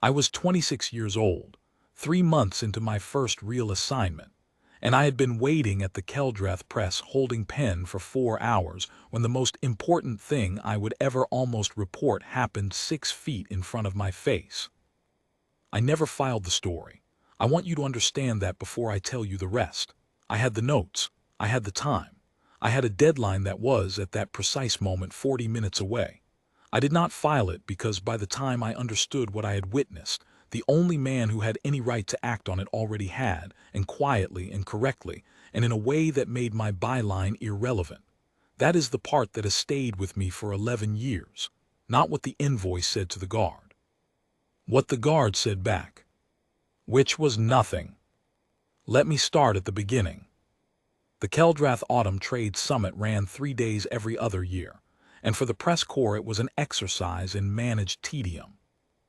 I was 26 years old, 3 months into my first real assignment, and I had been waiting at the Keldrath press holding pen for 4 hours when the most important thing I would ever almost report happened 6 feet in front of my face. I never filed the story. I want you to understand that before I tell you the rest. I had the notes. I had the time. I had a deadline that was, at that precise moment, 40 minutes away. I did not file it because by the time I understood what I had witnessed, the only man who had any right to act on it already had, and quietly and correctly, and in a way that made my byline irrelevant. That is the part that has stayed with me for 11 years, not what the envoy said to the guard. What the guard said back, which was nothing. Let me start at the beginning. The Keldrath Autumn Trade Summit ran 3 days every other year, and for the press corps it was an exercise in managed tedium.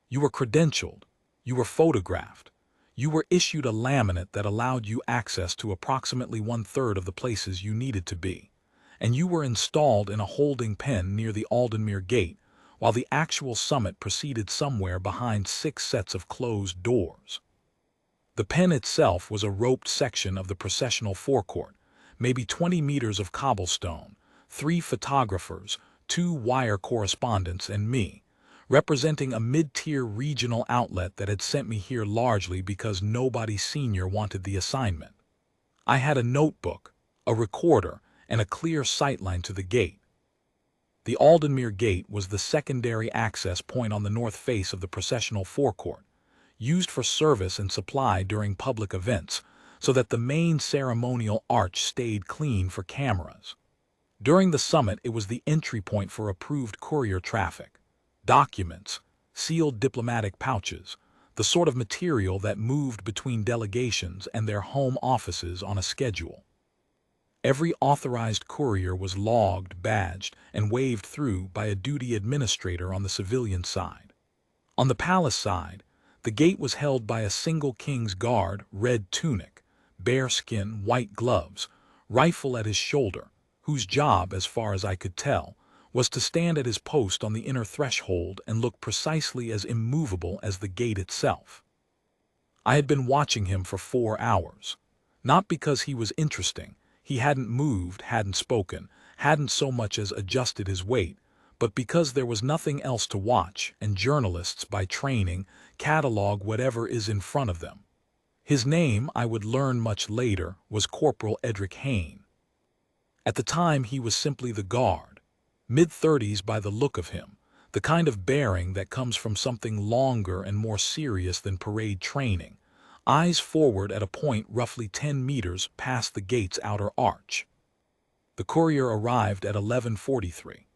You were credentialed, you were photographed, you were issued a laminate that allowed you access to approximately 1/3 of the places you needed to be, and you were installed in a holding pen near the Aldenmere Gate, while the actual summit proceeded somewhere behind 6 sets of closed doors. The pen itself was a roped section of the processional forecourt, maybe 20 meters of cobblestone, 3 photographers, 2 wire correspondents, and me, representing a mid-tier regional outlet that had sent me here largely because nobody senior wanted the assignment. I had a notebook, a recorder, and a clear sightline to the gate. The Aldenmere Gate was the secondary access point on the north face of the processional forecourt, used for service and supply during public events, so that the main ceremonial arch stayed clean for cameras. During the summit, it was the entry point for approved courier traffic, documents, sealed diplomatic pouches, the sort of material that moved between delegations and their home offices on a schedule. Every authorized courier was logged, badged, and waved through by a duty administrator on the civilian side. On the palace side, the gate was held by a single king's guard, red tunic, bearskin, white gloves, rifle at his shoulder, whose job, as far as I could tell, was to stand at his post on the inner threshold and look precisely as immovable as the gate itself. I had been watching him for 4 hours, not because he was interesting. He hadn't moved, hadn't spoken, hadn't so much as adjusted his weight, but because there was nothing else to watch, and journalists, by training, catalog whatever is in front of them. His name, I would learn much later, was Corporal Edric Hayne. At the time he was simply the guard, mid-30s by the look of him, the kind of bearing that comes from something longer and more serious than parade training, eyes forward at a point roughly 10 meters past the gate's outer arch. The courier arrived at 11:43.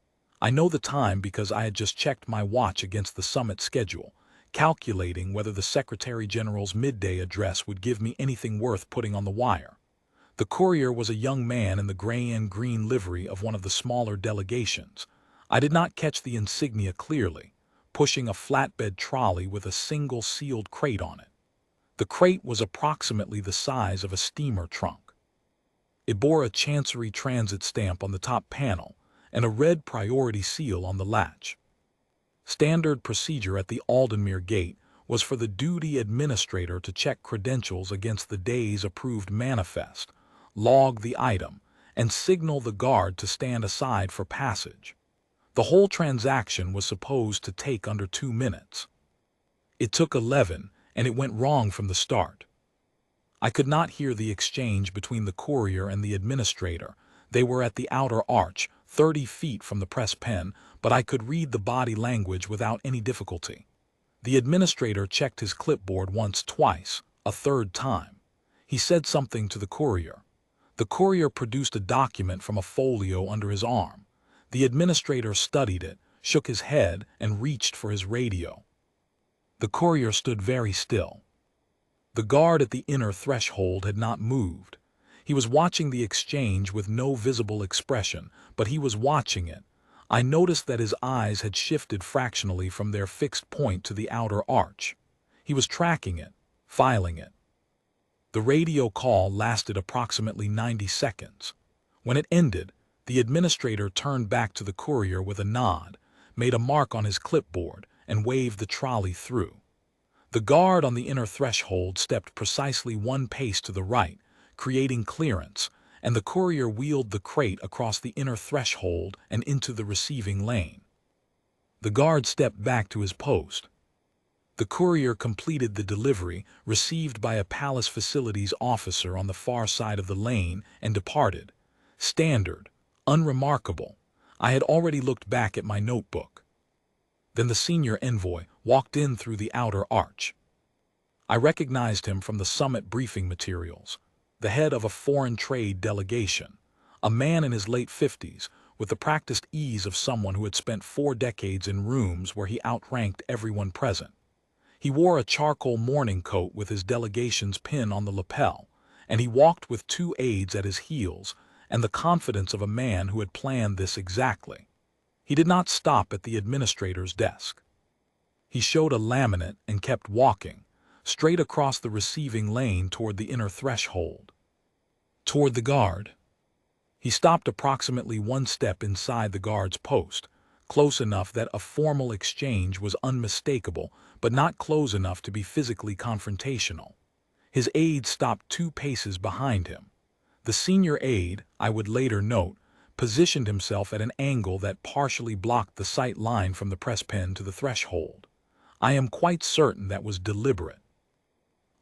I know the time because I had just checked my watch against the summit schedule, calculating whether the Secretary General's midday address would give me anything worth putting on the wire. The courier was a young man in the gray and green livery of one of the smaller delegations. I did not catch the insignia clearly, pushing a flatbed trolley with a single sealed crate on it. The crate was approximately the size of a steamer trunk. It bore a Chancery Transit stamp on the top panel and a red priority seal on the latch. Standard procedure at the Aldenmere Gate was for the duty administrator to check credentials against the day's approved manifest, log the item, and signal the guard to stand aside for passage. The whole transaction was supposed to take under 2 minutes. It took 11, and it went wrong from the start. I could not hear the exchange between the courier and the administrator. They were at the outer arch, 30 feet from the press pen, but I could read the body language without any difficulty. The administrator checked his clipboard once, twice, a third time. He said something to the courier. The courier produced a document from a folio under his arm. The administrator studied it, shook his head, and reached for his radio. The courier stood very still. The guard at the inner threshold had not moved. He was watching the exchange with no visible expression, but he was watching it. I noticed that his eyes had shifted fractionally from their fixed point to the outer arch. He was tracking it, filing it. The radio call lasted approximately 90 seconds. When it ended, the administrator turned back to the courier with a nod, made a mark on his clipboard, and waved the trolley through. The guard on the inner threshold stepped precisely one pace to the right, creating clearance, and the courier wheeled the crate across the inner threshold and into the receiving lane. The guard stepped back to his post. The courier completed the delivery, received by a palace facilities officer on the far side of the lane, and departed. Standard, unremarkable. I had already looked back at my notebook. Then the senior envoy walked in through the outer arch. I recognized him from the summit briefing materials, the head of a foreign trade delegation, a man in his late 50s, with the practiced ease of someone who had spent 4 decades in rooms where he outranked everyone present. He wore a charcoal morning coat with his delegation's pin on the lapel, and he walked with 2 aides at his heels and the confidence of a man who had planned this exactly. He did not stop at the administrator's desk. He showed a laminate and kept walking, straight across the receiving lane toward the inner threshold. Toward the guard. He stopped approximately 1 step inside the guard's post, close enough that a formal exchange was unmistakable, but not close enough to be physically confrontational. His aide stopped 2 paces behind him. The senior aide, I would later note, positioned himself at an angle that partially blocked the sight line from the press pen to the threshold. I am quite certain that was deliberate.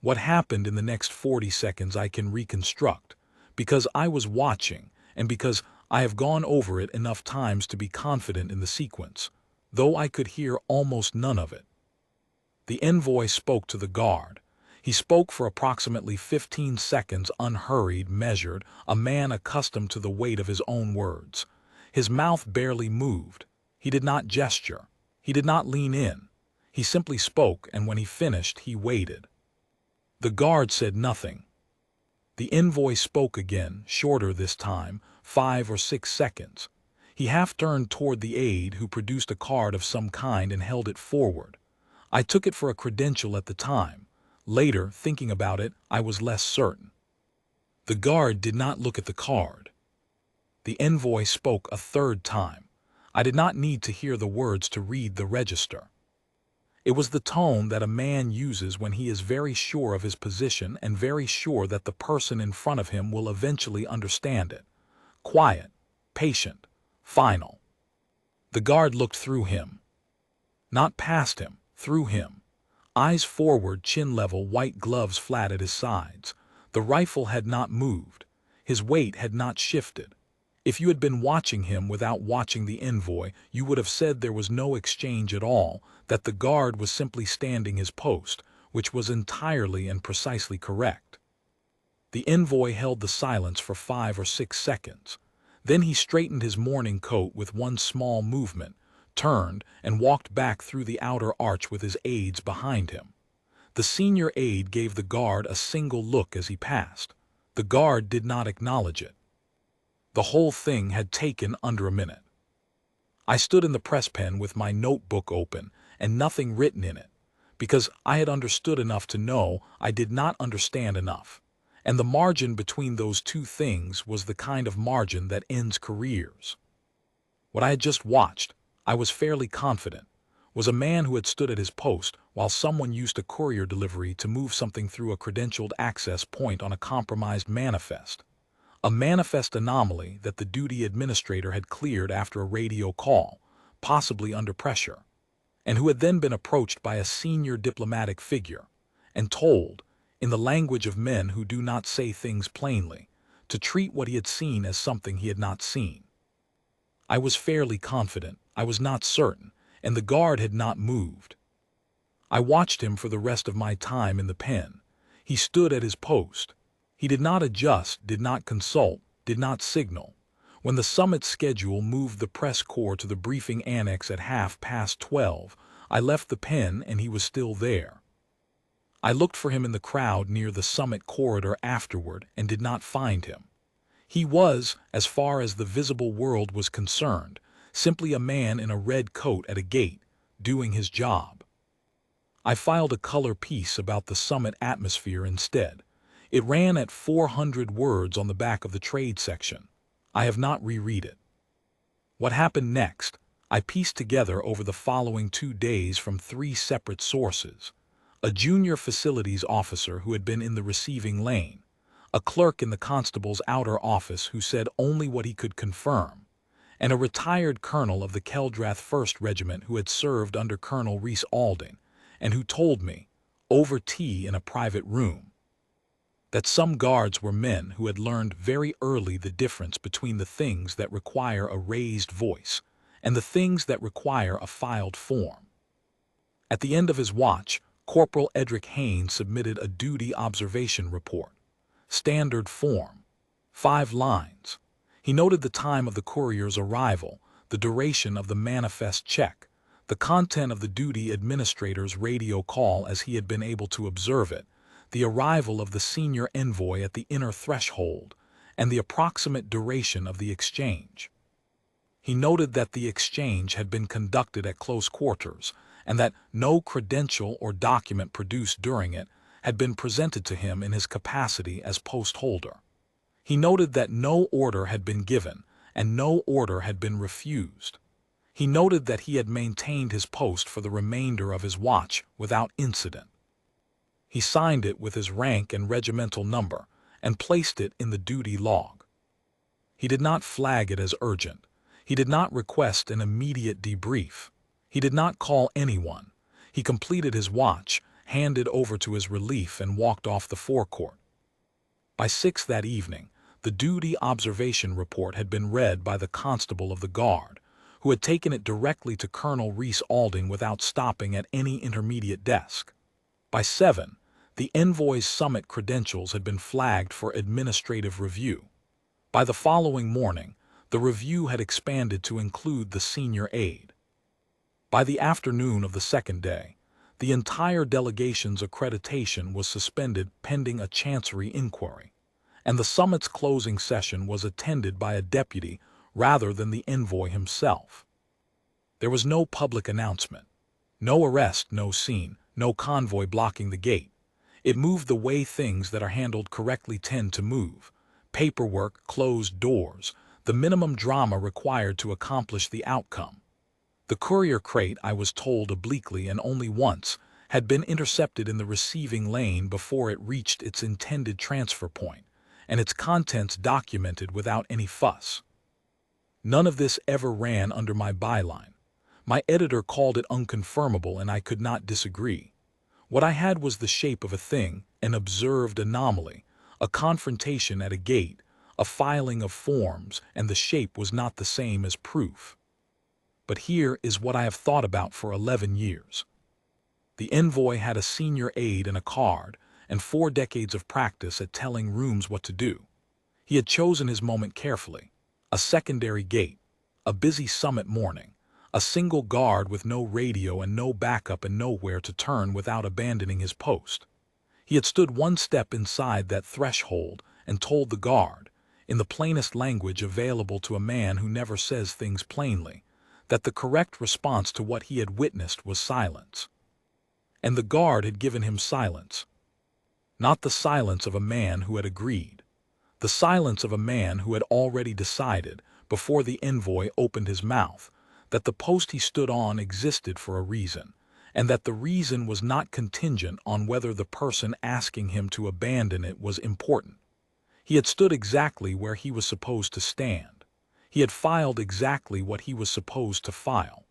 What happened in the next 40 seconds I can reconstruct, because I was watching and because I have gone over it enough times to be confident in the sequence, though I could hear almost none of it. The envoy spoke to the guard. He spoke for approximately 15 seconds, unhurried, measured, a man accustomed to the weight of his own words. His mouth barely moved. He did not gesture. He did not lean in. He simply spoke, and when he finished, he waited. The guard said nothing. The envoy spoke again, shorter this time, 5 or 6 seconds. He half turned toward the aide, who produced a card of some kind and held it forward. I took it for a credential at the time. Later, thinking about it, I was less certain. The guard did not look at the card. The envoy spoke a 3rd time. I did not need to hear the words to read the register. It was the tone that a man uses when he is very sure of his position and very sure that the person in front of him will eventually understand it. Quiet, patient, final. The guard looked through him. Not past him, through him. Eyes forward, chin level, white gloves flat at his sides. The rifle had not moved. His weight had not shifted. If you had been watching him without watching the envoy, you would have said there was no exchange at all, that the guard was simply standing his post, which was entirely and precisely correct. The envoy held the silence for 5 or 6 seconds. Then he straightened his morning coat with one small movement, turned, and walked back through the outer arch with his aides behind him. The senior aide gave the guard a single look as he passed. The guard did not acknowledge it. The whole thing had taken under a minute. I stood in the press pen with my notebook open and nothing written in it, because I had understood enough to know I did not understand enough, and the margin between those 2 things was the kind of margin that ends careers. What I had just watched, I was fairly confident, was a man who had stood at his post while someone used a courier delivery to move something through a credentialed access point on a compromised manifest. A manifest anomaly that the duty administrator had cleared after a radio call, possibly under pressure, and who had then been approached by a senior diplomatic figure and told, in the language of men who do not say things plainly, to treat what he had seen as something he had not seen. I was fairly confident, I was not certain, and the guard had not moved. I watched him for the rest of my time in the pen. He stood at his post. He did not adjust, did not consult, did not signal. When the summit schedule moved the press corps to the briefing annex at 12:30, I left the pen and he was still there. I looked for him in the crowd near the summit corridor afterward and did not find him. He was, as far as the visible world was concerned, simply a man in a red coat at a gate, doing his job. I filed a color piece about the summit atmosphere instead. It ran at 400 words on the back of the trade section. I have not reread it. What happened next, I pieced together over the following 2 days from 3 separate sources. a junior facilities officer who had been in the receiving lane, a clerk in the constable's outer office who said only what he could confirm, and a retired colonel of the Keldrath 1st Regiment who had served under Colonel Reese Alding, and who told me, over tea in a private room, that some guards were men who had learned very early the difference between the things that require a raised voice and the things that require a filed form. At the end of his watch, Corporal Edric Haynes submitted a duty observation report. Standard form. 5 lines. He noted the time of the courier's arrival, the duration of the manifest check, the content of the duty administrator's radio call as he had been able to observe it, the arrival of the senior envoy at the inner threshold, and the approximate duration of the exchange. He noted that the exchange had been conducted at close quarters, and that no credential or document produced during it had been presented to him in his capacity as post holder. He noted that no order had been given, and no order had been refused. He noted that he had maintained his post for the remainder of his watch without incident. He signed it with his rank and regimental number, and placed it in the duty log. He did not flag it as urgent. He did not request an immediate debrief. He did not call anyone. He completed his watch, handed over to his relief, and walked off the forecourt. By 6 that evening, the duty observation report had been read by the constable of the guard, who had taken it directly to Colonel Reese Alding without stopping at any intermediate desk. By 7, the envoy's summit credentials had been flagged for administrative review. By the following morning, the review had expanded to include the senior aide. By the afternoon of the second day, the entire delegation's accreditation was suspended pending a chancery inquiry, and the summit's closing session was attended by a deputy rather than the envoy himself. There was no public announcement, no arrest, no scene, no convoy blocking the gate. It moved the way things that are handled correctly tend to move: paperwork, closed doors, the minimum drama required to accomplish the outcome. The courier crate, I was told obliquely and only once, had been intercepted in the receiving lane before it reached its intended transfer point, and its contents documented without any fuss. None of this ever ran under my byline. My editor called it unconfirmable, and I could not disagree. What I had was the shape of a thing, an observed anomaly, a confrontation at a gate, a filing of forms, and the shape was not the same as proof. But here is what I have thought about for 11 years. The envoy had a senior aide and a card, and 4 decades of practice at telling rooms what to do. He had chosen his moment carefully. A secondary gate, a busy summit morning, a single guard with no radio and no backup and nowhere to turn without abandoning his post. He had stood 1 step inside that threshold and told the guard, in the plainest language available to a man who never says things plainly, that the correct response to what he had witnessed was silence. And the guard had given him silence. Not the silence of a man who had agreed. The silence of a man who had already decided, before the envoy opened his mouth, that the post he stood on existed for a reason, and that the reason was not contingent on whether the person asking him to abandon it was important. He had stood exactly where he was supposed to stand. He had filed exactly what he was supposed to file.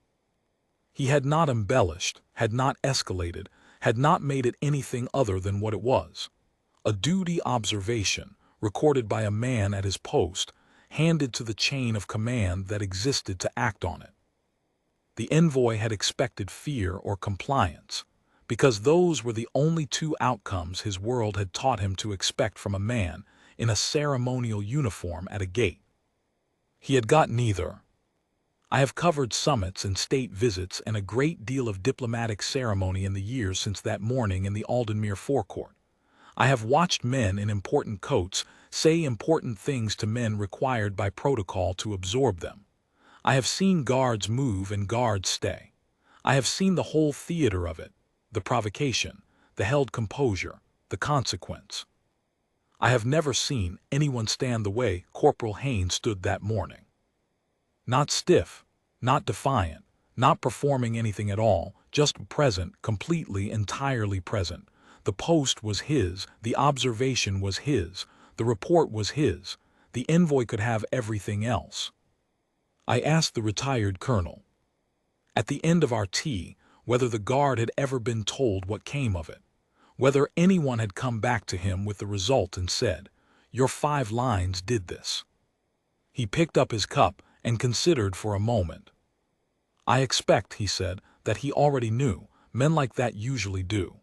He had not embellished, had not escalated, had not made it anything other than what it was: a duty observation, recorded by a man at his post, handed to the chain of command that existed to act on it. The envoy had expected fear or compliance, because those were the only 2 outcomes his world had taught him to expect from a man in a ceremonial uniform at a gate. He had got neither. I have covered summits and state visits and a great deal of diplomatic ceremony in the years since that morning in the Aldenmere forecourt. I have watched men in important coats say important things to men required by protocol to absorb them. I have seen guards move and guards stay. I have seen the whole theater of it, the provocation, the held composure, the consequence. I have never seen anyone stand the way Corporal Haynes stood that morning. Not stiff, not defiant, not performing anything at all, just present, completely, entirely present. The post was his, the observation was his, the report was his. The envoy could have everything else. I asked the retired colonel, at the end of our tea, whether the guard had ever been told what came of it, whether anyone had come back to him with the result and said, "Your 5 lines did this." He picked up his cup and considered for a moment. "I expect," he said, "that he already knew. Men like that usually do.